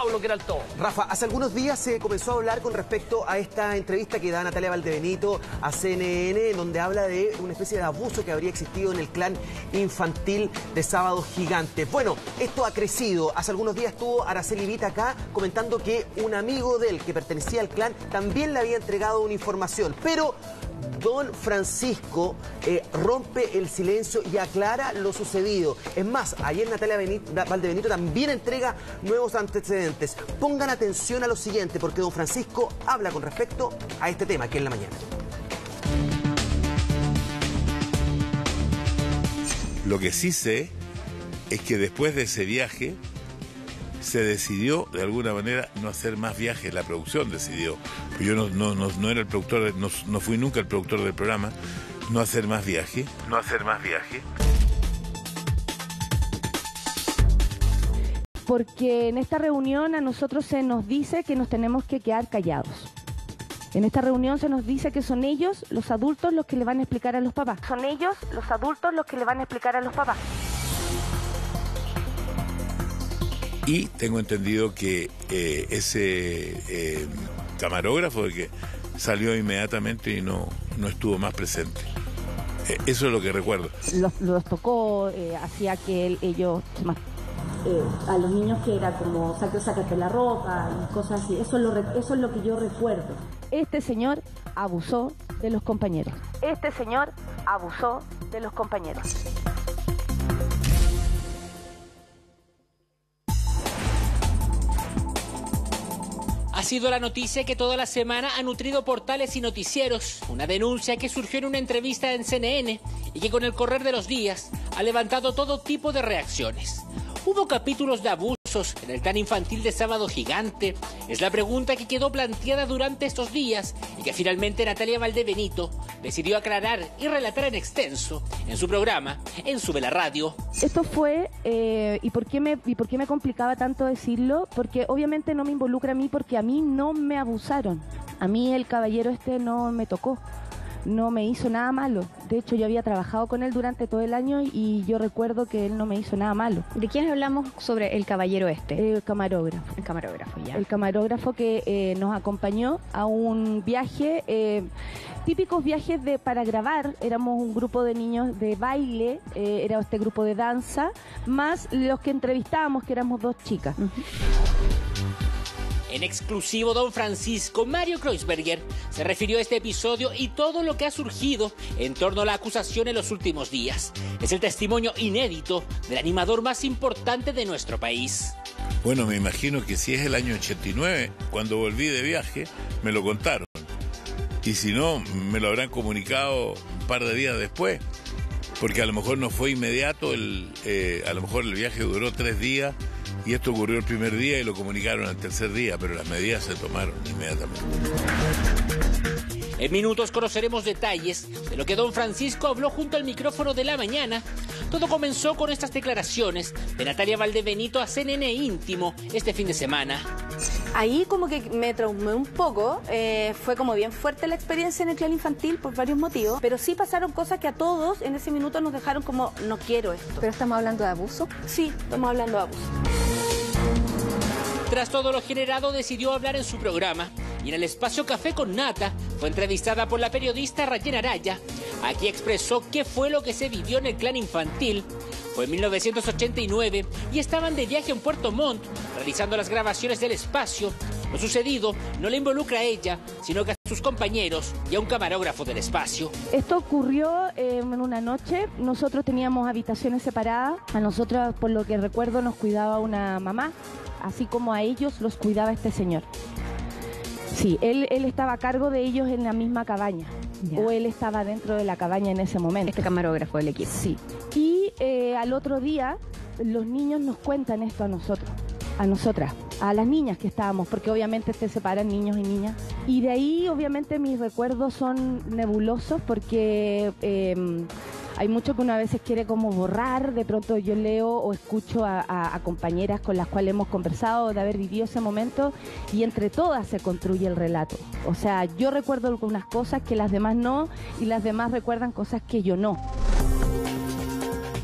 Pablo Queraltó. Rafa, hace algunos días se comenzó a hablar con respecto a esta entrevista que da Natalia Valdebenito a CNN, en donde habla de una especie de abuso que habría existido en el clan infantil de Sábado Gigante. Bueno, esto ha crecido. Hace algunos días estuvo Araceli Vita acá comentando que un amigo de él que pertenecía al clan también le había entregado una información, pero don Francisco rompe el silencio y aclara lo sucedido. Es más, ayer Natalia Valdebenito también entrega nuevos antecedentes. Pongan atención a lo siguiente, porque don Francisco habla con respecto a este tema aquí en la mañana. Lo que sí sé es que después de ese viaje se decidió de alguna manera no hacer más viajes, la producción decidió. Yo no era el productor, no fui nunca el productor del programa, no hacer más viaje. Porque en esta reunión a nosotros se nos dice que nos tenemos que quedar callados. En esta reunión se nos dice que son ellos, los adultos, los que le van a explicar a los papás. Son ellos, los adultos, los que le van a explicar a los papás. Y tengo entendido que ese camarógrafo que salió inmediatamente y no estuvo más presente. Eso es lo que recuerdo. Los tocó, hacía que ellos... a los niños que era como sácate la ropa y cosas así. Eso es lo que yo recuerdo. Este señor abusó de los compañeros. Este señor abusó de los compañeros. Ha sido la noticia que toda la semana ha nutrido portales y noticieros. Una denuncia que surgió en una entrevista en CNN y que con el correr de los días ha levantado todo tipo de reacciones. ¿Hubo capítulos de abusos en el clan infantil de Sábado Gigante? Es la pregunta que quedó planteada durante estos días y que finalmente Natalia Valdebenito decidió aclarar y relatar en extenso en su programa, en Sube la Radio. Esto fue, ¿y por qué me complicaba tanto decirlo? Porque obviamente no me involucra a mí, porque a mí no me abusaron. A mí el caballero este no me tocó. No me hizo nada malo. De hecho, yo había trabajado con él durante todo el año y yo recuerdo que él no me hizo nada malo. ¿De quién hablamos sobre el caballero este? El camarógrafo. El camarógrafo, ya. El camarógrafo que nos acompañó a un viaje, típicos viajes para grabar. Éramos un grupo de niños de baile, era este grupo de danza, más los que entrevistábamos, que éramos 2 chicas. En exclusivo, don Francisco Mario Kreuzberger se refirió a este episodio y todo lo que ha surgido en torno a la acusación en los últimos días. Es el testimonio inédito del animador más importante de nuestro país. Bueno, me imagino que si es el año 89, cuando volví de viaje, me lo contaron. Y si no, me lo habrán comunicado un par de días después. Porque a lo mejor no fue inmediato, a lo mejor el viaje duró 3 días. Y esto ocurrió el primer día y lo comunicaron al tercer día, pero las medidas se tomaron inmediatamente. En minutos conoceremos detalles de lo que don Francisco habló junto al micrófono de la mañana. Todo comenzó con estas declaraciones de Natalia Valdebenito a CNN Íntimo este fin de semana. Ahí como que me traumé un poco, fue como bien fuerte la experiencia en el clan infantil por varios motivos, pero sí pasaron cosas que a todos en ese minuto nos dejaron como, no quiero esto. ¿Pero estamos hablando de abuso? Sí, estamos hablando de abuso. Tras todo lo generado, decidió hablar en su programa y en el espacio Café con Nata fue entrevistada por la periodista Rayen Araya. Aquí expresó qué fue lo que se vivió en el clan infantil. Fue en 1989 y estaban de viaje en Puerto Montt realizando las grabaciones del espacio. Lo sucedido no le involucra a ella, sino que a sus compañeros y a un camarógrafo del espacio. Esto ocurrió en una noche. Nosotros teníamos habitaciones separadas. A nosotros, por lo que recuerdo, nos cuidaba una mamá, así como a ellos los cuidaba este señor. Sí, él estaba a cargo de ellos en la misma cabaña. Ya. O él estaba dentro de la cabaña en ese momento. Este camarógrafo del equipo. Sí. Y al otro día, los niños nos cuentan esto a nosotros, a nosotras, a las niñas que estábamos, porque obviamente se separan niños y niñas. Y de ahí, obviamente, mis recuerdos son nebulosos, porque hay mucho que uno a veces quiere como borrar. De pronto yo leo o escucho a compañeras con las cuales hemos conversado de haber vivido ese momento y entre todas se construye el relato. O sea, yo recuerdo algunas cosas que las demás no y las demás recuerdan cosas que yo no.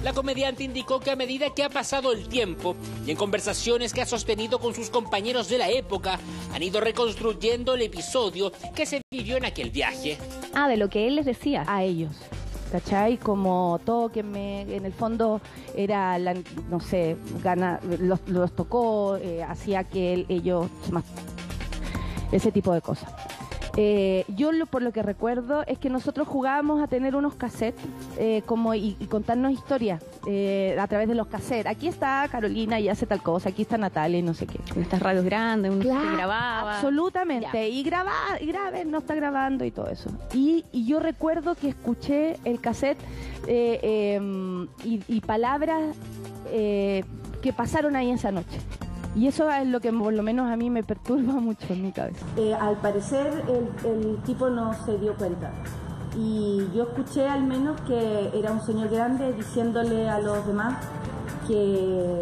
La comediante indicó que a medida que ha pasado el tiempo y en conversaciones que ha sostenido con sus compañeros de la época, han ido reconstruyendo el episodio que se vivió en aquel viaje. Ah, de lo que él les decía. A ellos, ¿cachai? Como tóquenme, en el fondo era, no sé, los tocó, hacía que ellos ese tipo de cosas. Por lo que recuerdo es que nosotros jugábamos a tener unos cassettes y contarnos historias a través de los cassettes. Aquí está Carolina y hace tal cosa, aquí está Natalia y no sé qué. En estas radios grandes, uno se grababa. Absolutamente, Ya. y grabe, no está grabando y todo eso. Y yo recuerdo que escuché el cassette y palabras que pasaron ahí esa noche. Y eso es lo que por lo menos a mí me perturba mucho en mi cabeza. Al parecer el tipo no se dio cuenta. Y yo escuché al menos que era un señor grande diciéndole a los demás que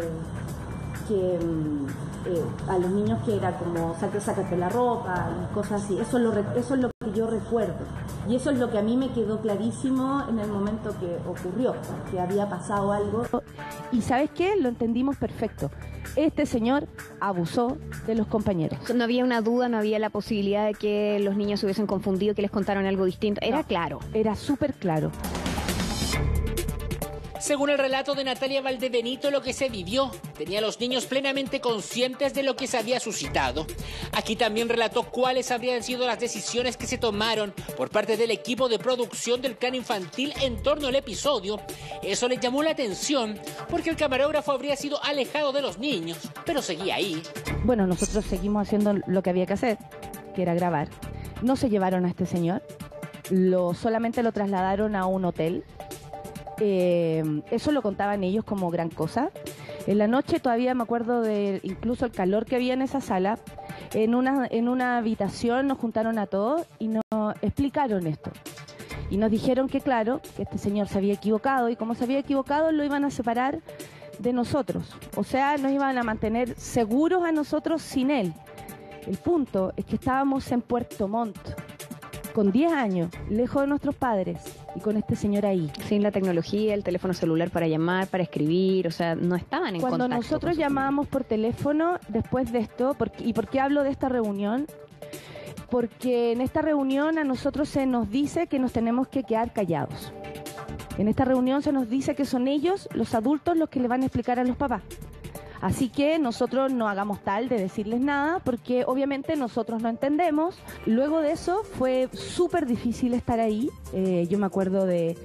a los niños que era como sácate la ropa y cosas así. Eso es lo que yo recuerdo. Y eso es lo que a mí me quedó clarísimo en el momento que ocurrió, que había pasado algo. Y ¿sabes qué? Lo entendimos perfecto. Este señor abusó de los compañeros. No había una duda, no había la posibilidad de que los niños se hubiesen confundido, que les contaron algo distinto. Era claro. Era súper claro. Según el relato de Natalia Valdebenito, lo que se vivió tenía a los niños plenamente conscientes de lo que se había suscitado. Aquí también relató cuáles habrían sido las decisiones que se tomaron por parte del equipo de producción del Clan Infantil en torno al episodio. Eso le llamó la atención porque el camarógrafo habría sido alejado de los niños, pero seguía ahí. Bueno, nosotros seguimos haciendo lo que había que hacer, que era grabar. No se llevaron a este señor, solamente lo trasladaron a un hotel. Eso lo contaban ellos como gran cosa. En la noche todavía me acuerdo de incluso el calor que había en esa sala. En una habitación nos juntaron a todos y nos explicaron esto. Y nos dijeron que claro, que este señor se había equivocado y como se había equivocado lo iban a separar de nosotros. O sea, nos iban a mantener seguros a nosotros sin él. El punto es que estábamos en Puerto Montt, con 10 años, lejos de nuestros padres, y con este señor ahí. Sin la tecnología, el teléfono celular para llamar, para escribir, o sea, no estaban en Cuando contacto. nosotros llamábamos por teléfono después de esto, ¿y por qué hablo de esta reunión? Porque en esta reunión a nosotros se nos dice que nos tenemos que quedar callados. En esta reunión se nos dice que son ellos, los adultos, los que le van a explicar a los papás. Así que nosotros no hagamos tal de decirles nada porque obviamente nosotros no entendemos. Luego de eso fue súper difícil estar ahí. Yo me acuerdo de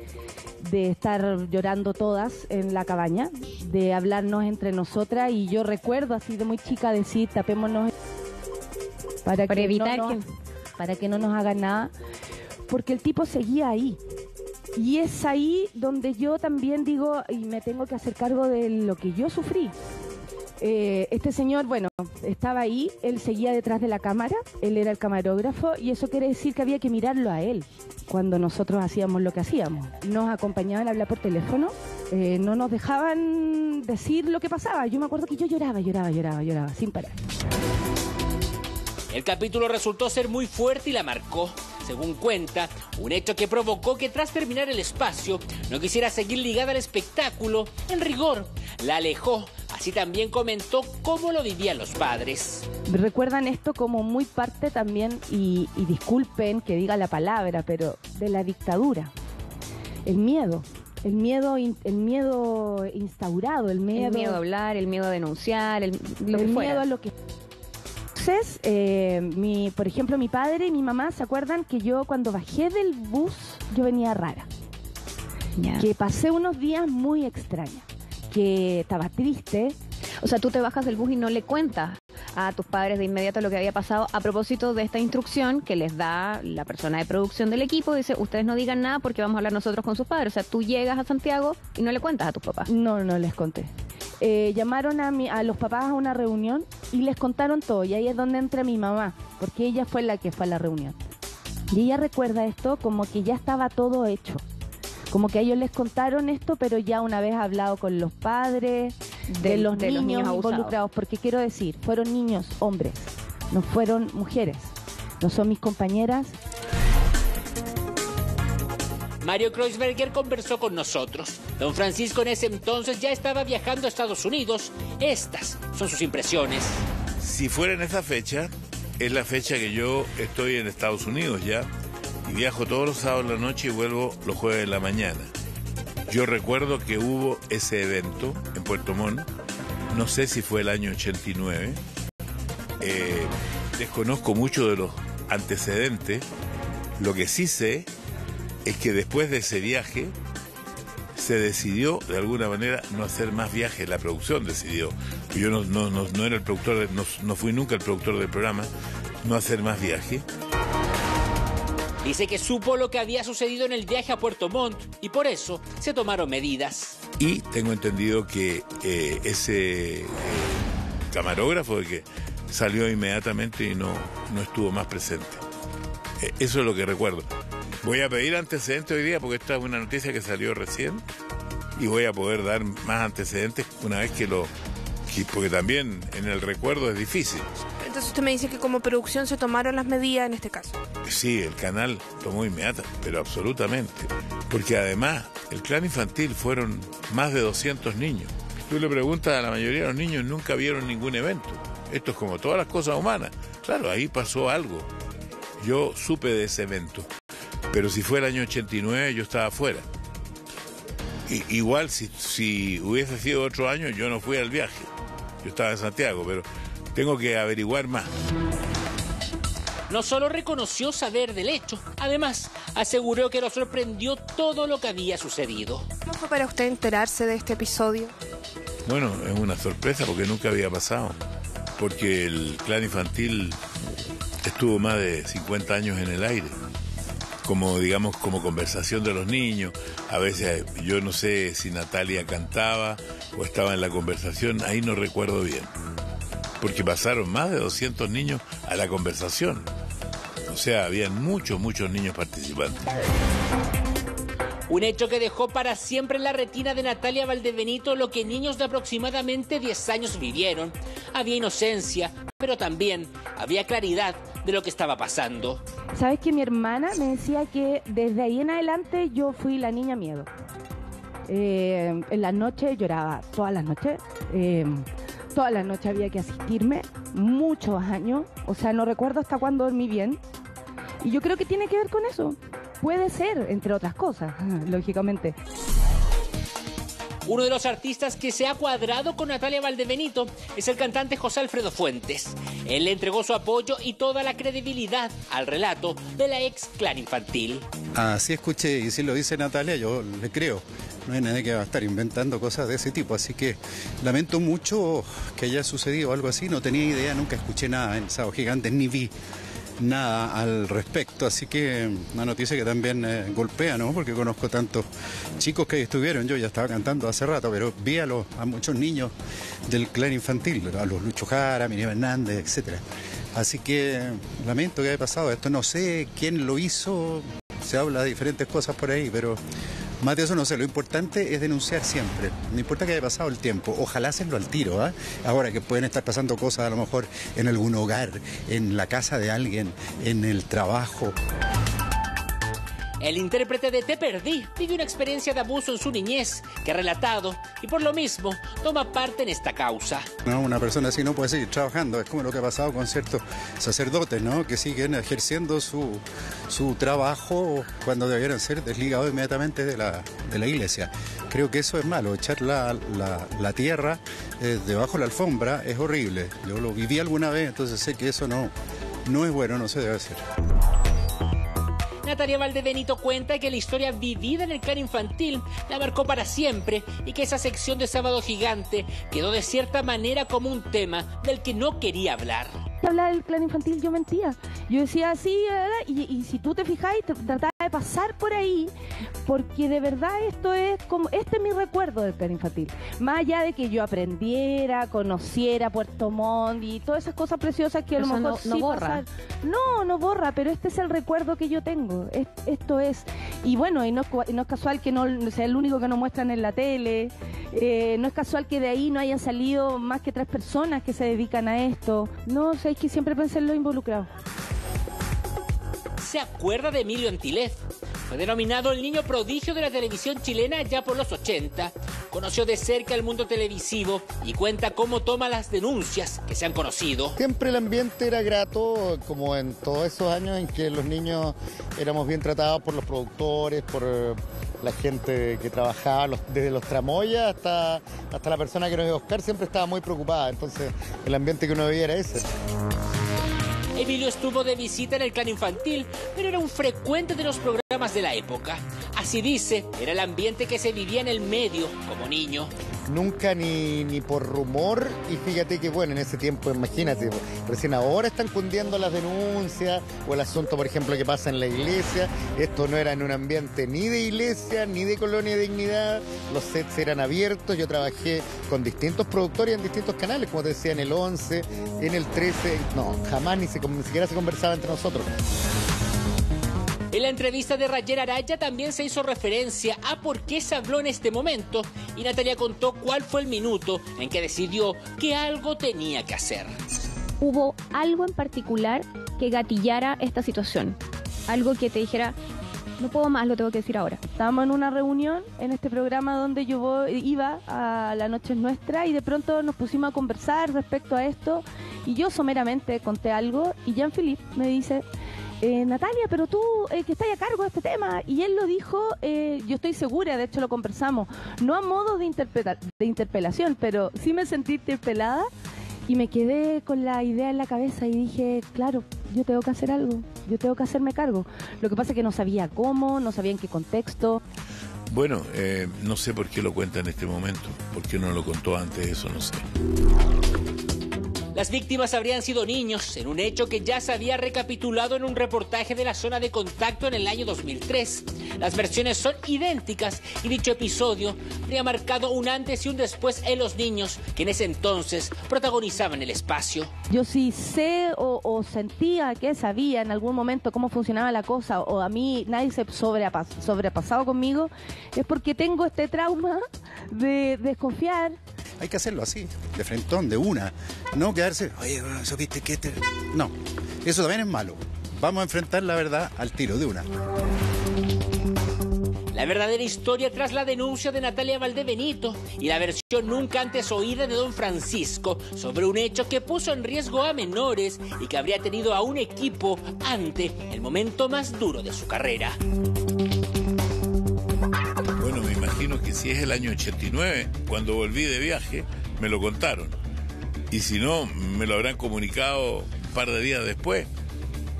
estar llorando todas en la cabaña, de hablarnos entre nosotras y yo recuerdo así de muy chica decir tapémonos para que no nos hagan nada porque el tipo seguía ahí. Y es ahí donde yo también digo y me tengo que hacer cargo de lo que yo sufrí. Este señor, bueno, estaba ahí, él seguía detrás de la cámara, él era el camarógrafo y eso quiere decir que había que mirarlo a él cuando nosotros hacíamos lo que hacíamos. Nos acompañaban a hablar por teléfono, no nos dejaban decir lo que pasaba. Yo me acuerdo que yo lloraba sin parar. El capítulo resultó ser muy fuerte y la marcó. Según cuenta, un hecho que provocó que tras terminar el espacio no quisiera seguir ligada al espectáculo. En rigor, la alejó. Así también comentó cómo lo vivían los padres. Recuerdan esto como muy parte también, y disculpen que diga la palabra, pero de la dictadura. El miedo instaurado, el miedo a hablar, el miedo a denunciar, lo que el fuera. miedo a lo que... Entonces, por ejemplo, mi padre y mi mamá se acuerdan que yo cuando bajé del bus, yo venía rara. Ya. Que pasé unos días muy extraños, que estaba triste. O sea, tú te bajas del bus y no le cuentas a tus padres de inmediato lo que había pasado a propósito de esta instrucción que les da la persona de producción del equipo. Dice, ustedes no digan nada porque vamos a hablar nosotros con sus padres. O sea, tú llegas a Santiago y no le cuentas a tus papás. No les conté. Llamaron a los papás a una reunión y les contaron todo. Y ahí es donde entra mi mamá, porque ella fue la que fue a la reunión. Y ella recuerda esto como que ya estaba todo hecho. Como que a ellos les contaron esto, pero ya una vez hablado con los padres, de los niños involucrados. Porque quiero decir, fueron niños, hombres, no fueron mujeres. No son mis compañeras. Mario Kreuzberger conversó con nosotros. Don Francisco en ese entonces ya estaba viajando a Estados Unidos. Estas son sus impresiones. Si fuera en esa fecha, es la fecha que yo estoy en Estados Unidos ya, y viajo todos los sábados en la noche y vuelvo los jueves en la mañana. Yo recuerdo que hubo ese evento en Puerto Montt, no sé si fue el año 89, desconozco mucho de los antecedentes. Lo que sí sé es que después de ese viaje se decidió de alguna manera no hacer más viajes, la producción decidió. Yo no era el productor, no fui nunca el productor del programa, no hacer más viajes. Dice que supo lo que había sucedido en el viaje a Puerto Montt y por eso se tomaron medidas. Y tengo entendido que ese camarógrafo que salió inmediatamente y no estuvo más presente. Eso es lo que recuerdo. Voy a pedir antecedentes hoy día porque esta es una noticia que salió recién y voy a poder dar más antecedentes una vez porque también en el recuerdo es difícil. Entonces usted me dice que como producción se tomaron las medidas en este caso. Sí, el canal tomó inmediata, pero absolutamente. Porque además, el clan infantil fueron más de 200 niños. Tú le preguntas a la mayoría de los niños, nunca vieron ningún evento. Esto es como todas las cosas humanas. Claro, ahí pasó algo. Yo supe de ese evento. Pero si fue el año 89, yo estaba afuera. Igual, si hubiese sido otro año, yo no fui al viaje. Yo estaba en Santiago, pero tengo que averiguar más. No solo reconoció saber del hecho, además aseguró que lo sorprendió todo lo que había sucedido. ¿Cómo fue para usted enterarse de este episodio? Bueno, es una sorpresa porque nunca había pasado. Porque el clan infantil estuvo más de 50 años en el aire. Como conversación de los niños. A veces yo no sé si Natalia cantaba o estaba en la conversación, ahí no recuerdo bien. Porque pasaron más de 200 niños a la conversación. O sea, habían muchos niños participantes. Un hecho que dejó para siempre en la retina de Natalia Valdebenito lo que niños de aproximadamente 10 años vivieron. Había inocencia, pero también había claridad de lo que estaba pasando. ¿Sabes que mi hermana me decía que desde ahí en adelante yo fui la niña miedo? En las noches lloraba, todas las noches. Todas las noches había que asistirme, muchos años. O sea, no recuerdo hasta cuándo dormí bien. Y yo creo que tiene que ver con eso. Puede ser, entre otras cosas, lógicamente. Uno de los artistas que se ha cuadrado con Natalia Valdebenito es el cantante José Alfredo Fuentes. Él le entregó su apoyo y toda la credibilidad al relato de la ex clan infantil. Así escuché, y si lo dice Natalia, yo le creo. No hay nadie que va a estar inventando cosas de ese tipo, así que lamento mucho que haya sucedido algo así. No tenía idea, nunca escuché nada en Sábado Gigante, ni vi nada al respecto, así que una noticia que también golpea, ¿no? Porque conozco tantos chicos que estuvieron, yo ya estaba cantando hace rato, pero vi a muchos niños del clan infantil, a los Lucho Jara, Miriam Hernández, etcétera. Así que lamento que haya pasado esto, no sé quién lo hizo, se habla de diferentes cosas por ahí, pero más de eso no sé, lo importante es denunciar siempre, no importa que haya pasado el tiempo, ojalá hacerlo al tiro, ¿eh? Ahora que pueden estar pasando cosas a lo mejor en algún hogar, en la casa de alguien, en el trabajo. El intérprete de Te Perdí vive una experiencia de abuso en su niñez que ha relatado y por lo mismo toma parte en esta causa. No, una persona así no puede seguir trabajando, es como lo que ha pasado con ciertos sacerdotes, ¿no? Que siguen ejerciendo su trabajo cuando debieran ser desligados inmediatamente de la iglesia. Creo que eso es malo, echar la tierra debajo de la alfombra es horrible. Yo lo viví alguna vez, entonces sé que eso no es bueno, no se debe hacer. Natalia Valdebenito cuenta que la historia vivida en el clan infantil la marcó para siempre y que esa sección de Sábado Gigante quedó de cierta manera como un tema del que no quería hablar. Hablar del clan infantil yo mentía. Yo decía así, y si tú te fijáis, trataba de pasar por ahí, porque de verdad esto es como, este es mi recuerdo del clan infantil. Más allá de que yo aprendiera, conociera Puerto Montt y todas esas cosas preciosas que a lo mejor no borra. No borra, pero este es el recuerdo que yo tengo. Esto es, y bueno, y no es casual que no sea el único que nos muestran en la tele, no es casual que de ahí no hayan salido más que 3 personas que se dedican a esto. No, o sea, es que siempre pensé en lo involucrado. ¿Se acuerda de Emilio Antilef? fue denominado el niño prodigio de la televisión chilena ya por los 80. Conoció de cerca el mundo televisivo y cuenta cómo toma las denuncias que se han conocido. Siempre el ambiente era grato, como en todos esos años en que los niños éramos bien tratados por los productores, por la gente que trabajaba, desde los tramoyas hasta la persona que nos iba a buscar, siempre estaba muy preocupada. Entonces el ambiente que uno veía era ese. Emilio estuvo de visita en el Clan Infantil, pero era un frecuente de los programas de la época. Así dice, era el ambiente que se vivía en el medio como niño. Nunca ni por rumor, y fíjate que bueno, en ese tiempo, imagínate, recién ahora están cundiendo las denuncias o el asunto, por ejemplo, que pasa en la iglesia. Esto no era en un ambiente ni de iglesia, ni de Colonia Dignidad, los sets eran abiertos, yo trabajé con distintos productores en distintos canales, como te decía, en el 11, en el 13, no, jamás ni siquiera se conversaba entre nosotros. En la entrevista de Rayer Araya también se hizo referencia a por qué se habló en este momento y Natalia contó cuál fue el minuto en que decidió que algo tenía que hacer. ¿Hubo algo en particular que gatillara esta situación? Algo que te dijera, no puedo más, lo tengo que decir ahora. Estábamos en una reunión en este programa donde yo iba a La Noche es Nuestra y de pronto nos pusimos a conversar respecto a esto y yo someramente conté algo y Jean-Philippe me dice... Natalia, pero tú que estás a cargo de este tema, y él lo dijo, yo estoy segura, de hecho lo conversamos, no a modo de interpelación, pero sí me sentí interpelada y me quedé con la idea en la cabeza y dije, claro, yo tengo que hacer algo, yo tengo que hacerme cargo. Lo que pasa es que no sabía cómo, no sabía en qué contexto. Bueno, no sé por qué lo cuenta en este momento, por qué no lo contó antes, eso no sé. Las víctimas habrían sido niños, en un hecho que ya se había recapitulado en un reportaje de la zona de contacto en el año 2003. Las versiones son idénticas y dicho episodio habría marcado un antes y un después en los niños que en ese entonces protagonizaban el espacio. Yo sí sé o sentía que sabía en algún momento cómo funcionaba la cosa, o a mí nadie se sobrepasado conmigo, es porque tengo este trauma de desconfiar. Hay que hacerlo así, de frentón, de una. No quedarse, oye, ¿supiste que este...? No, eso también es malo. Vamos a enfrentar la verdad al tiro, de una. La verdadera historia tras la denuncia de Natalia Valdebenito y la versión nunca antes oída de don Francisco sobre un hecho que puso en riesgo a menores y que habría tenido a un equipo ante el momento más duro de su carrera. Bueno, me imagino que si es el año 89, cuando volví de viaje, me lo contaron. Y si no, me lo habrán comunicado un par de días después.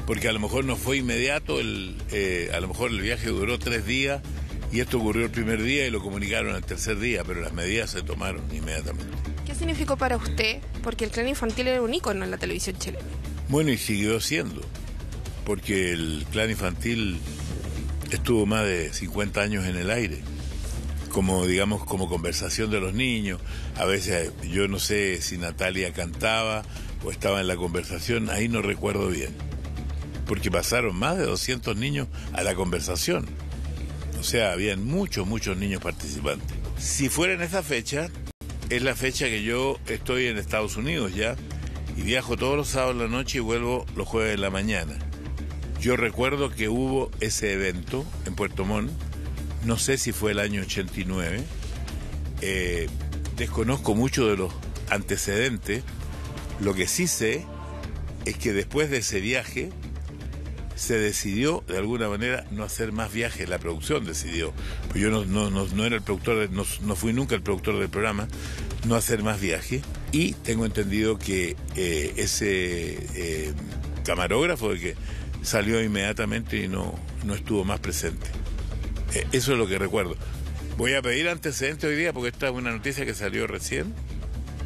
Porque a lo mejor no fue inmediato, a lo mejor el viaje duró 3 días y esto ocurrió el primer día y lo comunicaron el tercer día, pero las medidas se tomaron inmediatamente. ¿Qué significó para usted? Porque el Clan Infantil era un ícono en la televisión chilena. Bueno, y siguió siendo, porque el Clan Infantil estuvo más de 50 años en el aire, como digamos, como conversación de los niños. A veces yo no sé si Natalia cantaba o estaba en la conversación, ahí no recuerdo bien, porque pasaron más de 200 niños a la conversación. O sea, habían muchos niños participantes. Si fuera en esa fecha, es la fecha que yo estoy en Estados Unidos ya, y viajo todos los sábados en la noche y vuelvo los jueves en la mañana. Yo recuerdo que hubo ese evento en Puerto Montt, no sé si fue el año 89, desconozco mucho de los antecedentes. Lo que sí sé es que después de ese viaje se decidió de alguna manera no hacer más viajes, la producción decidió, pues yo no era el productor, no fui nunca el productor del programa, no hacer más viajes, y tengo entendido que ese camarógrafo de que salió inmediatamente y no estuvo más presente. Eso es lo que recuerdo. Voy a pedir antecedentes hoy día porque esta es una noticia que salió recién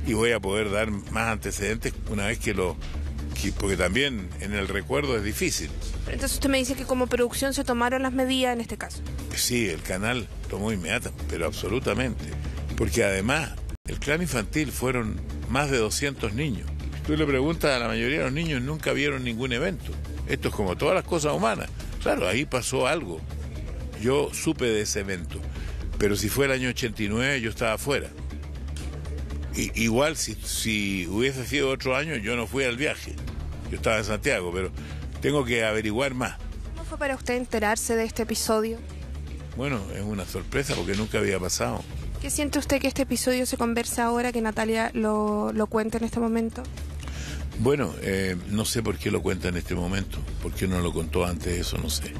y voy a poder dar más antecedentes una vez porque también en el recuerdo es difícil. Entonces usted me dice que como producción se tomaron las medidas en este caso. Sí, el canal tomó inmediatamente, pero absolutamente. Porque además, el Clan Infantil fueron más de 200 niños. Tú le preguntas a la mayoría de los niños, nunca vieron ningún evento. Esto es como todas las cosas humanas. Claro, ahí pasó algo. Yo supe de ese evento. Pero si fue el año 89, yo estaba afuera. Igual, si hubiese sido otro año, yo no fui al viaje. Yo estaba en Santiago, pero tengo que averiguar más. fue para usted enterarse de este episodio? Bueno, es una sorpresa porque nunca había pasado. ¿Qué siente usted que este episodio se conversa ahora, que Natalia lo cuenta en este momento? Bueno, no sé por qué lo cuenta en este momento. ¿Por qué no lo contó antes? Eso no sé.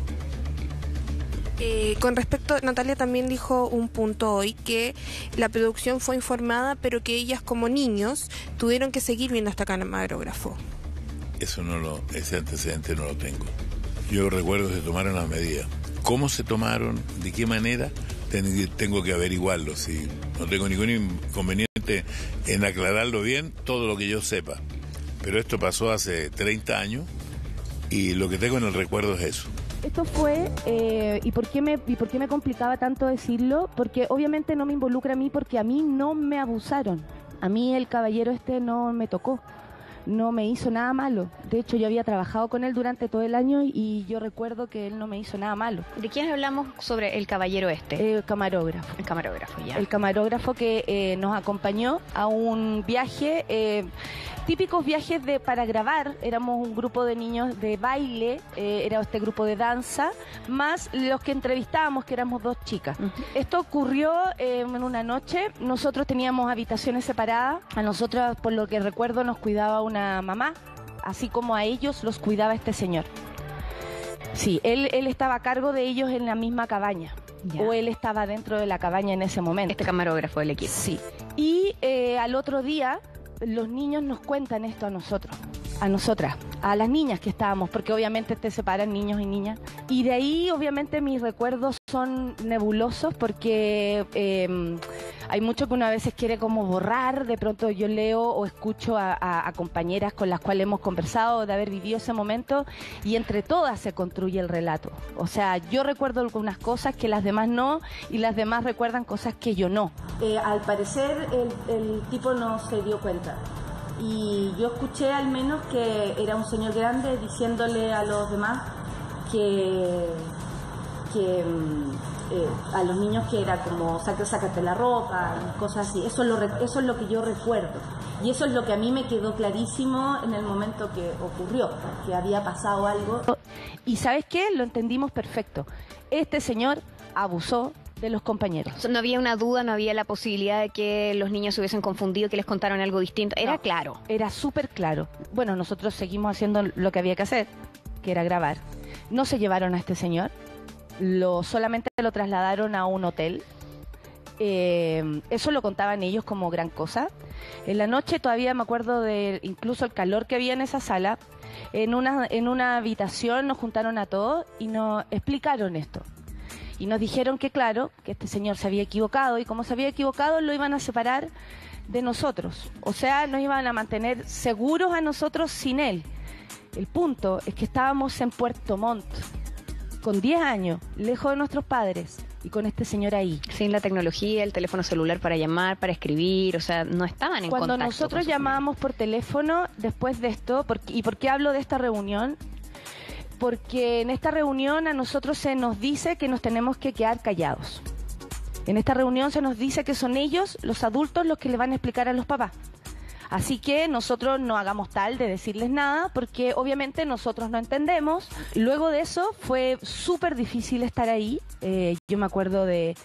Con respecto, Natalia también dijo un punto hoy, que la producción fue informada, pero que ellas como niños tuvieron que seguir viendo hasta camarógrafo. Ese antecedente no lo tengo. Yo recuerdo que se tomaron las medidas. ¿Cómo se tomaron? ¿De qué manera? Tengo que averiguarlo. Si no tengo ningún inconveniente en aclararlo bien, todo lo que yo sepa. Pero esto pasó hace 30 años y lo que tengo en el recuerdo es eso. Esto fue, ¿y por qué me complicaba tanto decirlo? Porque obviamente no me involucra a mí, porque a mí no me abusaron. A mí el caballero no me tocó, no me hizo nada malo. De hecho, yo había trabajado con él durante todo el año y yo recuerdo que él no me hizo nada malo. ¿De quién hablamos sobre el caballero El camarógrafo. El camarógrafo, ya. El camarógrafo que nos acompañó a un viaje... típicos viajes para grabar. Éramos un grupo de niños de baile, era este grupo de danza, más los que entrevistábamos, que éramos 2 chicas. Esto ocurrió en una noche. Nosotros teníamos habitaciones separadas. A nosotros, por lo que recuerdo, nos cuidaba una mamá, así como a ellos los cuidaba este señor. Sí, él estaba a cargo de ellos en la misma cabaña. Ya. O él estaba dentro de la cabaña en ese momento. Este camarógrafo del equipo. Sí. Y al otro día los niños nos cuentan esto a nosotras, a las niñas que estábamos, porque obviamente te separan niños y niñas. Y de ahí obviamente mis recuerdos son nebulosos, porque hay mucho que uno a veces quiere como borrar. De pronto yo leo o escucho a compañeras con las cuales hemos conversado de haber vivido ese momento, y entre todas se construye el relato. O sea, yo recuerdo algunas cosas que las demás no, y las demás recuerdan cosas que yo no. Al parecer el tipo no se dio cuenta. Y yo escuché al menos que era un señor grande diciéndole a los demás que a los niños que era como sácate la ropa y cosas así. Eso es lo que yo recuerdo. Y eso es lo que a mí me quedó clarísimo en el momento que ocurrió, que había pasado algo. Y ¿sabes qué? Lo entendimos perfecto. Este señor abusó de los compañeros. No había una duda, no había la posibilidad de que los niños se hubiesen confundido, que les contaron algo distinto. Era claro. Era súper claro. Bueno, nosotros seguimos haciendo lo que había que hacer, que era grabar. No se llevaron a este señor, solamente lo trasladaron a un hotel. Eso lo contaban ellos como gran cosa. En la noche todavía me acuerdo de incluso el calor que había en esa sala. En una habitación nos juntaron a todos y nos explicaron esto. Y nos dijeron que claro, que este señor se había equivocado, y como se había equivocado lo iban a separar de nosotros. O sea, nos iban a mantener seguros a nosotros sin él. El punto es que estábamos en Puerto Montt, con 10 años, lejos de nuestros padres, y con este señor ahí. Sin la tecnología, el teléfono celular para llamar, para escribir, o sea, no estaban en contacto. Cuando nosotros llamábamos por teléfono después de esto, ¿y por qué hablo de esta reunión? Porque en esta reunión a nosotros se nos dice que nos tenemos que quedar callados. En esta reunión se nos dice que son ellos, los adultos, los que le van a explicar a los papás. Así que nosotros no hagamos tal de decirles nada, porque obviamente nosotros no entendemos. Luego de eso fue súper difícil estar ahí. Yo me acuerdo de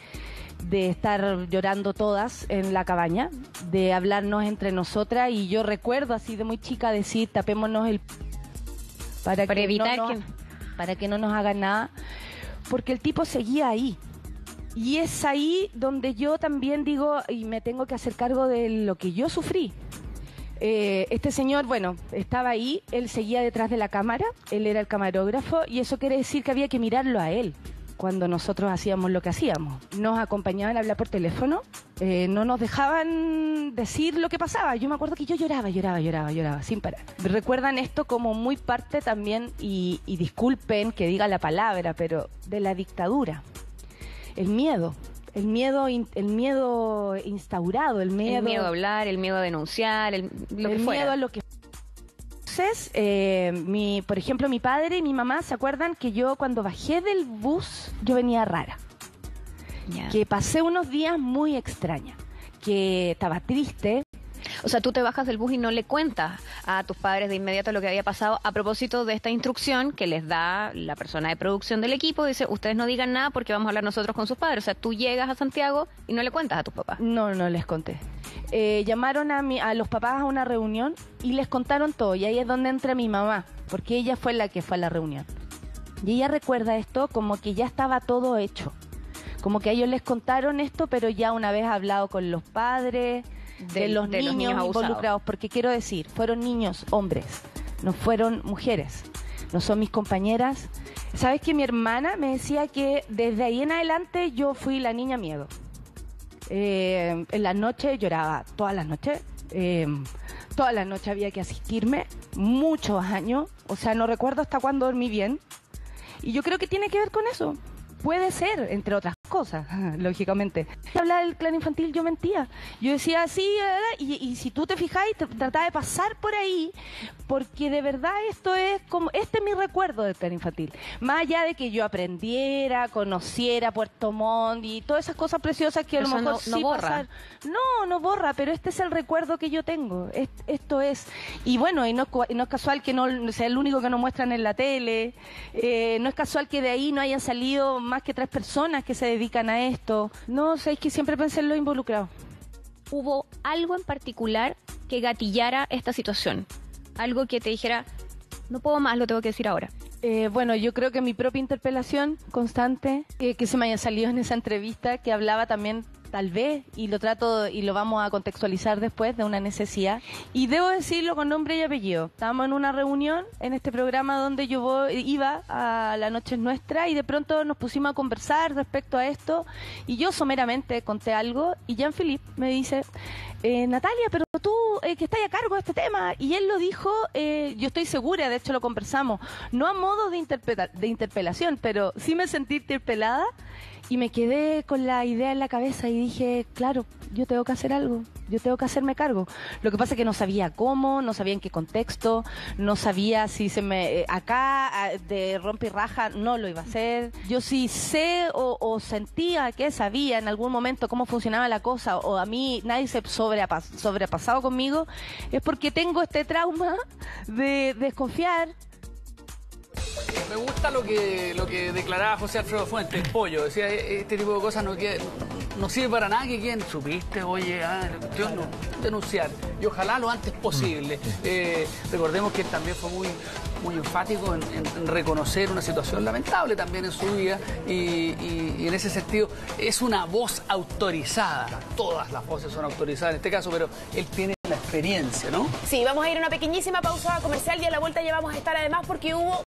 estar llorando todas en la cabaña, de hablarnos entre nosotras, y yo recuerdo así de muy chica decir, tapémonos el... Para que no nos hagan nada, porque el tipo seguía ahí. Y es ahí donde yo también digo, y me tengo que hacer cargo de lo que yo sufrí. Este señor, bueno, estaba ahí, él seguía detrás de la cámara, él era el camarógrafo, y eso quiere decir que había que mirarlo a él cuando nosotros hacíamos lo que hacíamos. Nos acompañaban a hablar por teléfono, no nos dejaban decir lo que pasaba. Yo me acuerdo que yo lloraba sin parar. Recuerdan esto como muy parte también, y disculpen que diga la palabra, pero de la dictadura. El miedo instaurado, el miedo a hablar, el miedo a denunciar, lo que fuera. Miedo a lo que... Entonces, por ejemplo, mi padre y mi mamá se acuerdan que yo cuando bajé del bus, yo venía rara. Yeah. Que pasé unos días muy extrañas, que estaba triste. O sea, tú te bajas del bus y no le cuentas a tus padres de inmediato lo que había pasado a propósito de esta instrucción que les da la persona de producción del equipo. Dice, ustedes no digan nada porque vamos a hablar nosotros con sus padres. O sea, tú llegas a Santiago y no le cuentas a tus papás. No les conté. Llamaron a los papás a una reunión y les contaron todo. Y ahí es donde entra mi mamá, porque ella fue la que fue a la reunión. Y ella recuerda esto como que ya estaba todo hecho. Como que a ellos les contaron esto, pero ya una vez hablado con los padres, de los niños involucrados. Porque quiero decir, fueron niños, hombres, no fueron mujeres, no son mis compañeras. ¿Sabes que mi hermana me decía que desde ahí en adelante yo fui la niña miedo? En la noche lloraba, todas las noches. Todas las noches había que asistirme, muchos años. O sea, no recuerdo hasta cuándo dormí bien. Y yo creo que tiene que ver con eso. Puede ser, entre otras cosas, lógicamente. Hablaba del clan infantil, yo mentía. Yo decía sí, y si tú te fijáis, trataba de pasar por ahí, porque de verdad esto es como, este es mi recuerdo del clan infantil. Más allá de que yo aprendiera, conociera Puerto Montt y todas esas cosas preciosas que a lo mejor no sí borra. pasar. No borra, pero este es el recuerdo que yo tengo. Esto es. Y bueno, y no es casual que no sea el único que nos muestran en la tele. No es casual que de ahí no hayan salido más que 3 personas que se dedican a esto. No, sé, es que siempre pensé en lo involucrado. ¿Hubo algo en particular que gatillara esta situación? Algo que te dijera, no puedo más, lo tengo que decir ahora. Bueno, yo creo que mi propia interpelación constante, que se me haya salido en esa entrevista, que hablaba también, tal vez, y lo trato y lo vamos a contextualizar después, de una necesidad. Y debo decirlo con nombre y apellido. Estábamos en una reunión en este programa donde yo iba a La Noche es Nuestra y de pronto nos pusimos a conversar respecto a esto y yo someramente conté algo y Jean-Philippe me dice, Natalia, pero tú que estás a cargo de este tema. Y él lo dijo, yo estoy segura, de hecho lo conversamos, no a modo de interpelación, pero sí me sentí interpelada. Y me quedé con la idea en la cabeza y dije, claro, yo tengo que hacer algo, yo tengo que hacerme cargo. Lo que pasa es que no sabía cómo, no sabía en qué contexto, no sabía si se me... acá, de rompe y raja, no lo iba a hacer. Yo sí sé o sentía que sabía en algún momento cómo funcionaba la cosa, o a mí nadie se sobrepasado conmigo, es porque tengo este trauma de desconfiar. Me gusta lo que declaraba José Alfredo Fuentes, Pollo. Decía, este tipo de cosas no sirve para nada que quien supiste, oye, la cuestión no, denunciar. Y ojalá lo antes posible. Recordemos que él también fue muy enfático en reconocer una situación lamentable también en su vida y en ese sentido es una voz autorizada. Todas las voces son autorizadas en este caso, pero él tiene la experiencia, ¿no? Sí, vamos a ir a una pequeñísima pausa comercial y a la vuelta ya vamos a estar además porque hubo